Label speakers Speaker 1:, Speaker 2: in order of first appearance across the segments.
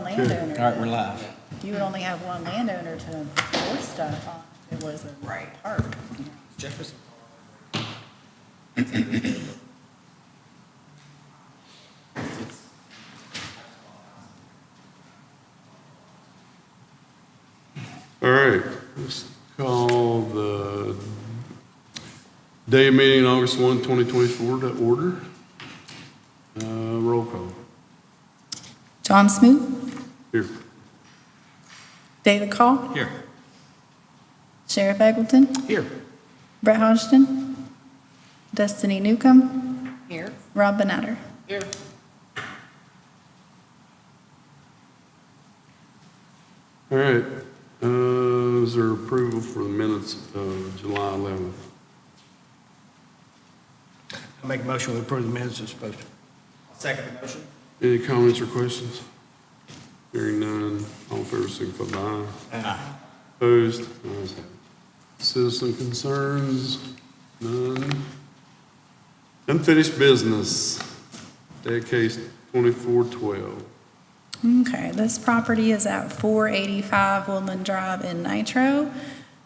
Speaker 1: one landowner.
Speaker 2: All right, we're live.
Speaker 1: You would only have one landowner to enforce stuff on if it was a park.
Speaker 2: Jefferson.
Speaker 3: All right, let's call the Daea meeting August 1, 2024 to order. Roll call.
Speaker 1: John Smoot,
Speaker 3: Here.
Speaker 1: David Call,
Speaker 2: Here.
Speaker 1: Sheriff Eggleton,
Speaker 2: Here.
Speaker 1: Brett Hodgson, Destiny Newcomb,
Speaker 2: Here.
Speaker 1: Rob Benatter.
Speaker 2: Here.
Speaker 3: All right, is there approval for the minutes of July 11th?
Speaker 2: I make a motion to approve the minutes as posted. Second the motion.
Speaker 3: Any comments or questions? Hearing none, all in favor, signify by aye.
Speaker 2: Aye.
Speaker 3: Opposed? Ayes have it. Citizen concerns? None. Unfinished business, Daea case 2412.
Speaker 1: Okay, this property is at 485 Woodland Drive in Nitro.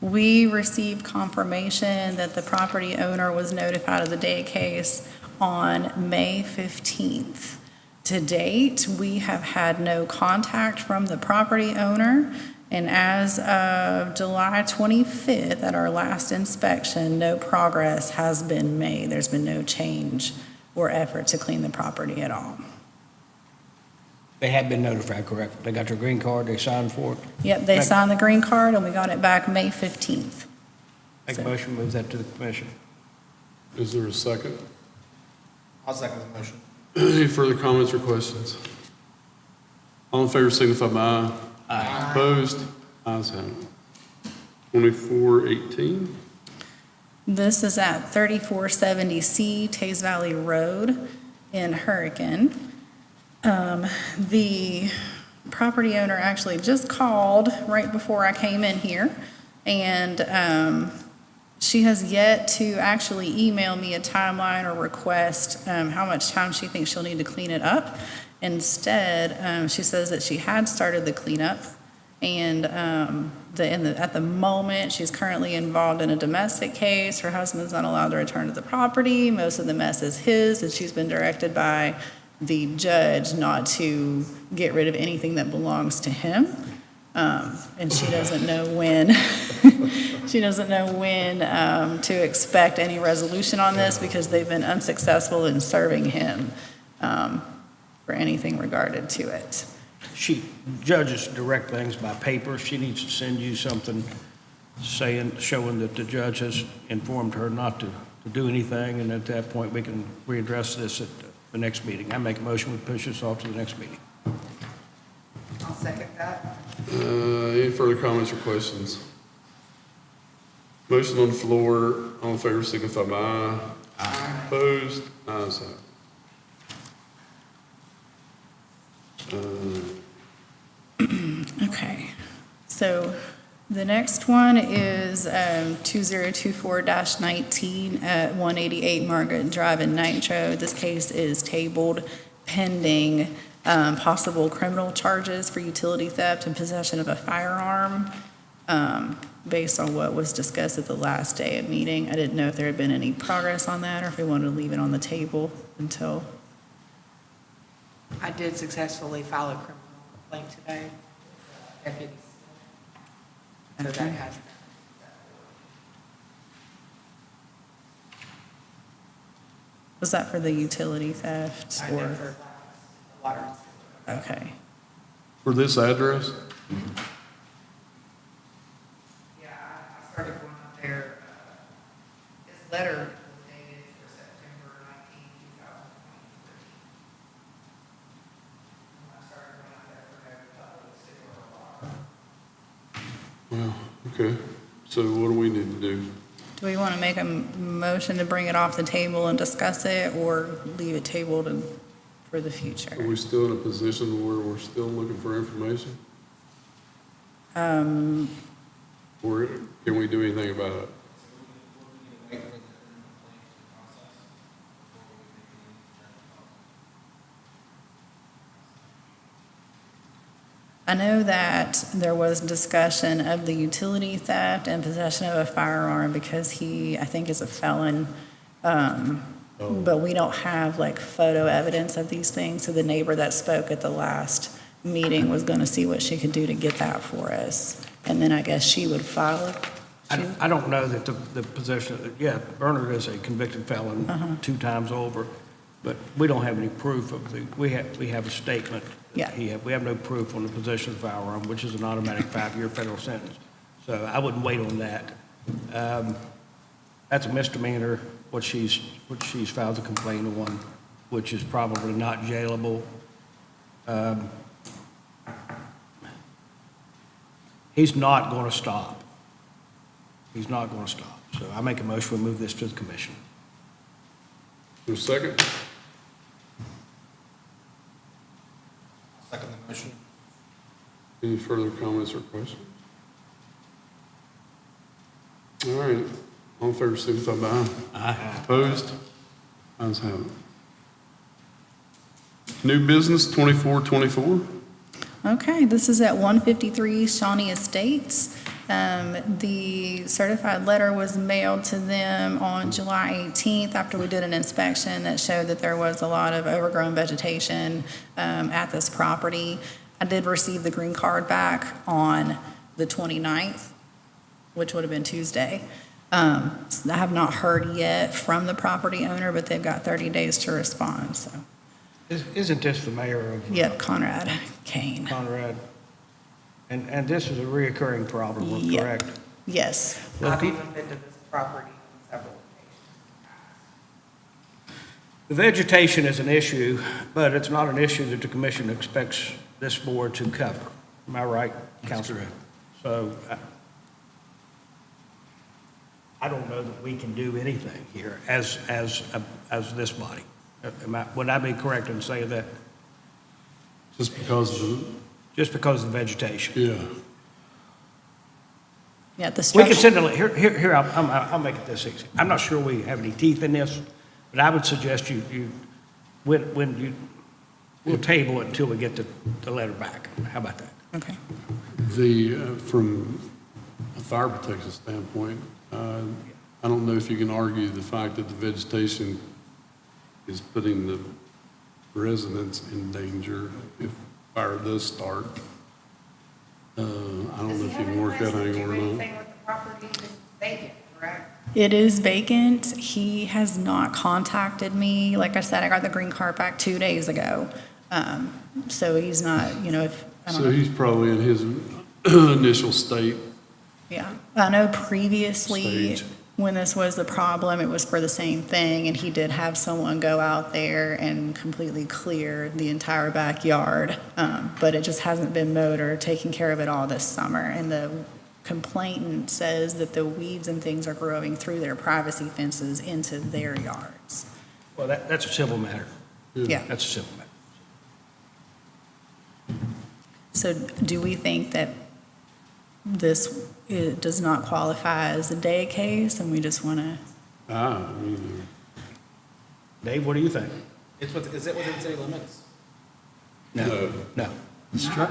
Speaker 1: We received confirmation that the property owner was notified of the Daea case on May 15th. To date, we have had no contact from the property owner, and as of July 25th, at our last inspection, no progress has been made. There's been no change or effort to clean the property at all.
Speaker 2: They had been notified, correct? They got their green card, they signed for it?
Speaker 1: Yep, they signed the green card, and we got it back May 15th.
Speaker 2: Make a motion, move that to the commission.
Speaker 3: Is there a second?
Speaker 4: I'll second the motion.
Speaker 3: Any further comments or questions? All in favor signify by aye.
Speaker 2: Aye.
Speaker 3: Opposed? Ayes have it. 2418.
Speaker 1: This is at 3470C Tays Valley Road in Hurricane. The property owner actually just called right before I came in here, and she has yet to actually email me a timeline or request how much time she thinks she'll need to clean it up. Instead, she says that she had started the cleanup, and at the moment, she's currently involved in a domestic case. Her husband's not allowed to return to the property. Most of the mess is his, and she's been directed by the judge not to get rid of anything that belongs to him. And she doesn't know when, to expect any resolution on this because they've been unsuccessful in serving him for anything regarded to it.
Speaker 2: Judges direct things by paper. She needs to send you something showing that the judge has informed her not to do anything, and at that point, we can readdress this at the next meeting. I make a motion, we push this off to the next meeting.
Speaker 4: I'll second that.
Speaker 3: Any further comments or questions? Motion on the floor, all in favor signify by aye.
Speaker 4: Aye.
Speaker 3: Opposed? Ayes have it.
Speaker 1: Okay, so the next one is 2024-19 at 188 Margaret Drive in Nitro. This case is tabled pending possible criminal charges for utility theft and possession of a firearm based on what was discussed at the last day of meeting. I didn't know if there had been any progress on that or if we wanted to leave it on the table until.
Speaker 4: I did successfully file a criminal complaint today. Deputy. So that
Speaker 1: Okay.
Speaker 4: has.
Speaker 1: Was that for the utility theft
Speaker 4: I know
Speaker 1: or?
Speaker 4: for water.
Speaker 1: Okay.
Speaker 3: For this address?
Speaker 4: Yeah, I started going up there. His letter was dated for September 19, 2023. When I started going up there for no public sewer or water.
Speaker 3: Well, okay. So what do we need to do?
Speaker 1: Do we want to make a motion to bring it off the table and discuss it, or leave it tabled for the
Speaker 3: Are
Speaker 1: future?
Speaker 3: we still in a position where we're still looking for information? Or can we do anything about it?
Speaker 1: I know that there was discussion of the utility theft and possession of a firearm because he, I think, is a felon. But we don't have like photo evidence of these things. So the neighbor that spoke at the last meeting was going to see what she could do to get that for us. And then I guess she would file it.
Speaker 2: I don't know that the possession, yeah, Bernard is a convicted felon 2 times over, but we don't have any proof of we have a statement.
Speaker 1: Yeah.
Speaker 2: We have no proof on the possession of the firearm, which is an automatic 5-year federal sentence. So I wouldn't wait on that. That's a misdemeanor, what she's filed a complaint on, which is probably not jailable. He's not going to stop. He's not going to stop. So I make a motion, we move this to the commission.
Speaker 3: Your second?
Speaker 5: Second the motion.
Speaker 3: Any further comments or questions? All right, all in favor, signify by aye.
Speaker 2: Aye.
Speaker 3: Opposed? Ayes have it. New business 2424.
Speaker 1: Okay, this is at 153 Shawnee Estates. The certified letter was mailed to them on July 18th after we did an inspection that showed that there was a lot of overgrown vegetation at this property. I did receive the green card back on the 29th, which would have been Tuesday. I have not heard yet from the property owner, but they've got 30 days to respond, so.
Speaker 2: Isn't this the mayor of
Speaker 1: Yep, Conrad Kane.
Speaker 2: Conrad? And this is a reoccurring problem,
Speaker 1: Yep.
Speaker 2: correct?
Speaker 1: Yes.
Speaker 2: Well,
Speaker 4: I've
Speaker 2: pe-
Speaker 4: even been to this property on several occasions.
Speaker 2: The vegetation is an issue, but it's not an issue that the commission expects this board to cover. Am I right, Counselor? So I don't know that we can do anything here as this body. Would I be correct in saying that?
Speaker 3: Just because of the,
Speaker 2: Just because of the vegetation?
Speaker 3: yeah.
Speaker 1: Yeah, the
Speaker 2: We
Speaker 1: structure.
Speaker 2: can send a, here, I'll make it this easy. I'm not sure we have any teeth in this, but I would suggest we'll table it until we get the letter back. How about that?
Speaker 1: Okay.
Speaker 3: From a fire protection standpoint, I don't know if you can argue the fact that the vegetation is putting the residents in danger if fire does start. I don't know if you can work that angle or
Speaker 4: Does he have any plans to do
Speaker 3: not.
Speaker 4: anything with the property that's vacant, correct?
Speaker 1: It is vacant. He has not contacted me. Like I said, I got the green card back 2 days ago. So he's not, if, I don't
Speaker 3: So
Speaker 1: know.
Speaker 3: he's probably in his initial state.
Speaker 1: Yeah. I know previously,
Speaker 3: Stage.
Speaker 1: when this was the problem, it was for the same thing, and he did have someone go out there and completely clear the entire backyard. But it just hasn't been mowed or taken care of at all this summer. And the complainant says that the weeds and things are growing through their privacy fences into their yards.
Speaker 2: Well, that's a civil matter.
Speaker 1: Yeah.
Speaker 2: That's a civil matter.
Speaker 1: So do we think that this does not qualify as a Daea case, and we just want to?
Speaker 2: Dave, what do you think?
Speaker 5: Is it within city limits?
Speaker 2: No. No.
Speaker 4: Stru-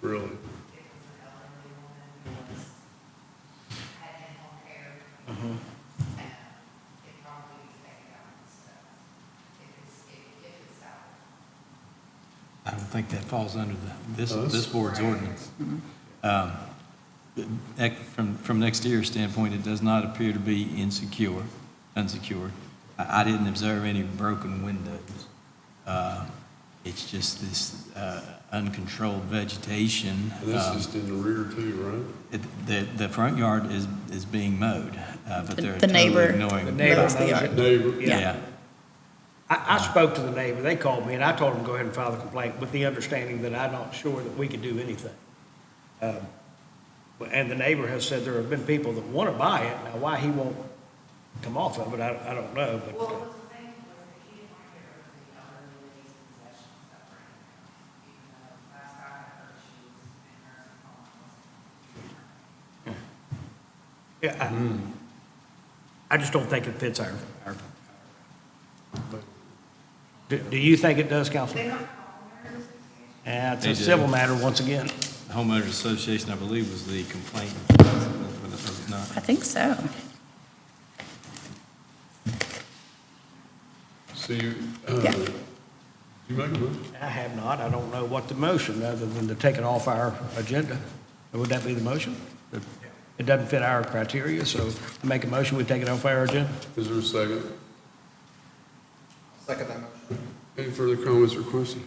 Speaker 3: Really?
Speaker 4: It was an elderly woman who had in-home care. And it probably needs taken out and stuff. If it's salvaged.
Speaker 6: I don't think that falls under this
Speaker 3: Us?
Speaker 6: board's ordinance. From next year's standpoint, it does not appear to be unsecured. I didn't observe any broken windows. It's just this uncontrolled vegetation.
Speaker 3: And that's just in the rear too,
Speaker 6: The front yard is being mowed, but they're
Speaker 1: The
Speaker 6: totally
Speaker 1: neighbor
Speaker 6: ignoring.
Speaker 2: The neighbor
Speaker 1: mows the
Speaker 2: knows
Speaker 1: yard.
Speaker 3: right? Neighbor?
Speaker 6: Yeah.
Speaker 2: I spoke to the neighbor. They called me, and I told them to go ahead and file the complaint with the understanding that I'm not sure that we could do anything. And the neighbor has said there have been people that want to buy it. Now, why he won't come off of it, I don't know, but.
Speaker 4: Well, the thing was that he didn't want to get rid of the elderly lady's possession stuff right now. Even though last time I heard she was in nursing home.
Speaker 2: Yeah, I just don't think it fits our. Do you think it does, Counsel?
Speaker 4: They're not homeowners association.
Speaker 2: Yeah, it's
Speaker 6: They
Speaker 2: a
Speaker 6: do.
Speaker 2: civil matter once again.
Speaker 6: The homeowners association, I believe, was the complaint. Was it not?
Speaker 1: I think so.
Speaker 3: So you,
Speaker 1: Yeah.
Speaker 3: you make a motion?
Speaker 2: I have not. I don't know what the motion, other than to take it off our agenda. Would that be the motion? It doesn't fit our criteria, so I make a motion, we take it off our agenda?
Speaker 3: Is there a second?
Speaker 5: Second that motion.
Speaker 3: Any further comments or questions?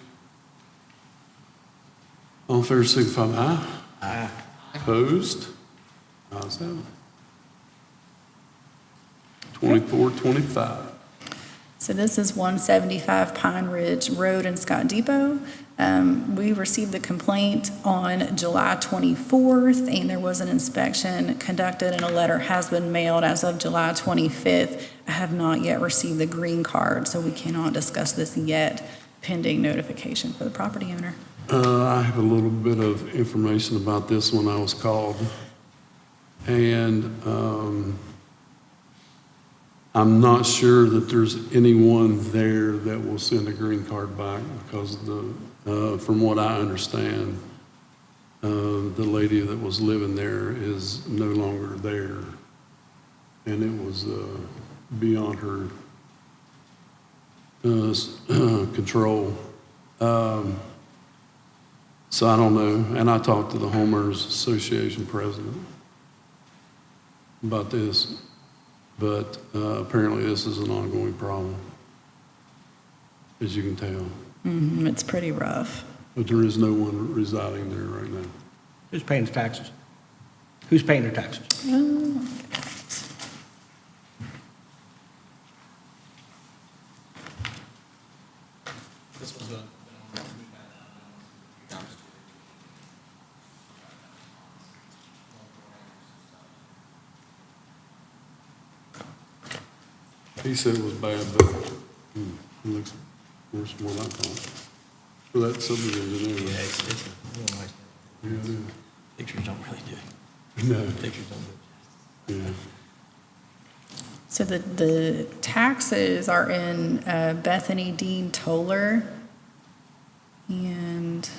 Speaker 3: All in favor, signify by aye.
Speaker 2: Aye.
Speaker 3: Opposed? Ayes have it. 2425.
Speaker 1: So this is 175 Pine Ridge Road in Scott Depot. We received the complaint on July 24th, and there was an inspection conducted, and a letter has been mailed as of July 25th. I have not yet received the green card, so we cannot discuss this yet, pending notification for the property owner.
Speaker 3: I have a little bit of information about this when I was called. And I'm not sure that there's anyone there that will send a green card back because from what I understand, the lady that was living there is no longer there. And it was beyond her control. So I don't know, and I talked to the homeowners association president about this, but apparently this is an ongoing problem, as you can tell.
Speaker 1: It's pretty rough.
Speaker 3: But there is no one residing there right now.
Speaker 2: Who's paying the taxes? Who's paying their taxes?
Speaker 5: This was a.
Speaker 3: He said it was bad, but it looks worse than what I thought. For that subdivision
Speaker 6: Yeah,
Speaker 3: anyway.
Speaker 6: it's
Speaker 3: Yeah, it is.
Speaker 6: pictures don't really do it.
Speaker 3: No,
Speaker 6: Pictures don't do it.
Speaker 3: yeah.
Speaker 1: So the taxes are in Bethany Dean Toller, and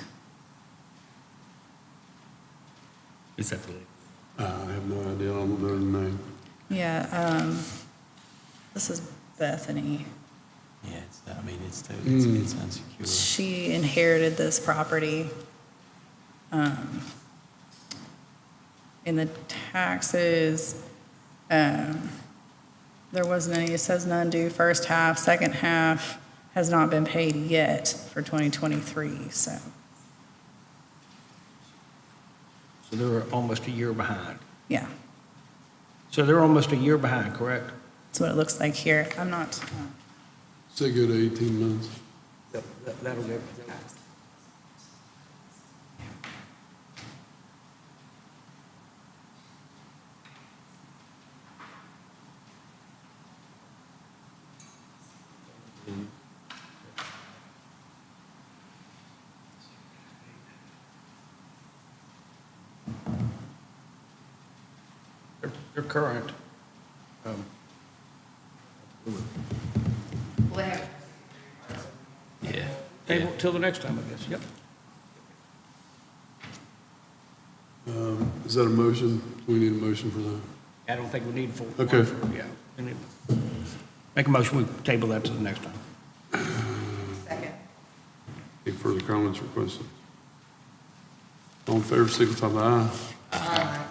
Speaker 2: Is that the?
Speaker 3: I have no idea, I don't know the name.
Speaker 1: yeah, this is Bethany.
Speaker 6: Yeah, it's unsecure.
Speaker 1: She inherited this property. In the taxes, there wasn't any, it says none due first half, second half has not been paid yet for 2023, so.
Speaker 2: So they're almost a year behind.
Speaker 1: Yeah,
Speaker 2: So they're almost a year behind, correct?
Speaker 1: that's what it looks like here. I'm not,
Speaker 3: Say go to 18 months.
Speaker 2: That'll get. They're current.
Speaker 4: Well, they have.
Speaker 6: Yeah.
Speaker 2: Table till the next time, I guess, yep.
Speaker 3: Is that a motion? We need a motion for that.
Speaker 2: I don't think we need full.
Speaker 3: Okay.
Speaker 2: Yeah. we need- Make a motion, we table that to the next time.
Speaker 4: Second.
Speaker 3: Any further comments or questions? All in favor, signify by aye.
Speaker 4: Aye.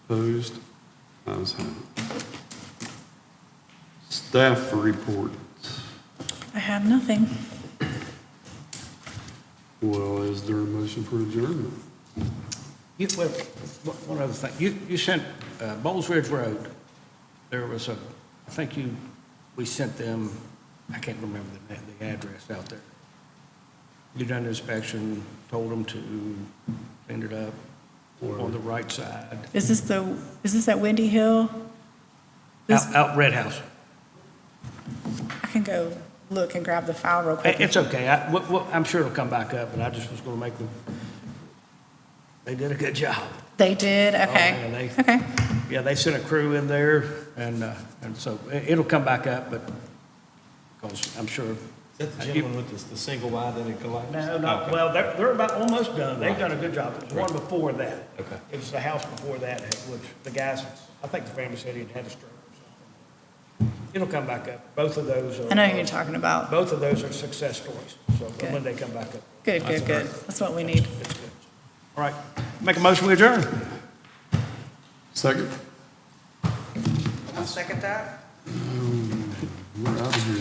Speaker 3: Opposed? Ayes have it. Staff report.
Speaker 1: I have nothing.
Speaker 3: Well, is there a motion for adjournment?
Speaker 2: Well, one other thing, you sent Bowles Ridge Road, there was I think we sent them, I can't remember the address out there. You done the inspection, told them to clean it up on the right side.
Speaker 1: Is this at Windy Hill? This-
Speaker 2: Out Red House.
Speaker 1: I can go look and grab the file real quick.
Speaker 2: It's okay, I'm sure it'll come back up, but I just was gonna make them, they did a good job.
Speaker 1: They did,
Speaker 2: man,
Speaker 1: okay,
Speaker 2: they-
Speaker 1: okay.
Speaker 2: Yeah, they sent a crew in there, and so it'll come back up, but, because I'm sure
Speaker 5: Is that the gentleman with the single wide that had collapsed?
Speaker 2: No, not,
Speaker 5: Okay.
Speaker 2: well, they're about almost done. They've done a good job. It was one before that.
Speaker 5: Okay.
Speaker 2: It was the house before that, which the guys, I think the family said he'd had a stroke or something. It'll come back up. Both of those are.
Speaker 1: I know who you're talking about.
Speaker 2: Both of those are success stories. So
Speaker 1: Good.
Speaker 2: when they come back up,
Speaker 1: Good, good, good. That's what we need.
Speaker 2: it's good. All right. Make a motion, we adjourn.
Speaker 3: Second?
Speaker 7: I'll second that.
Speaker 3: We're out of here.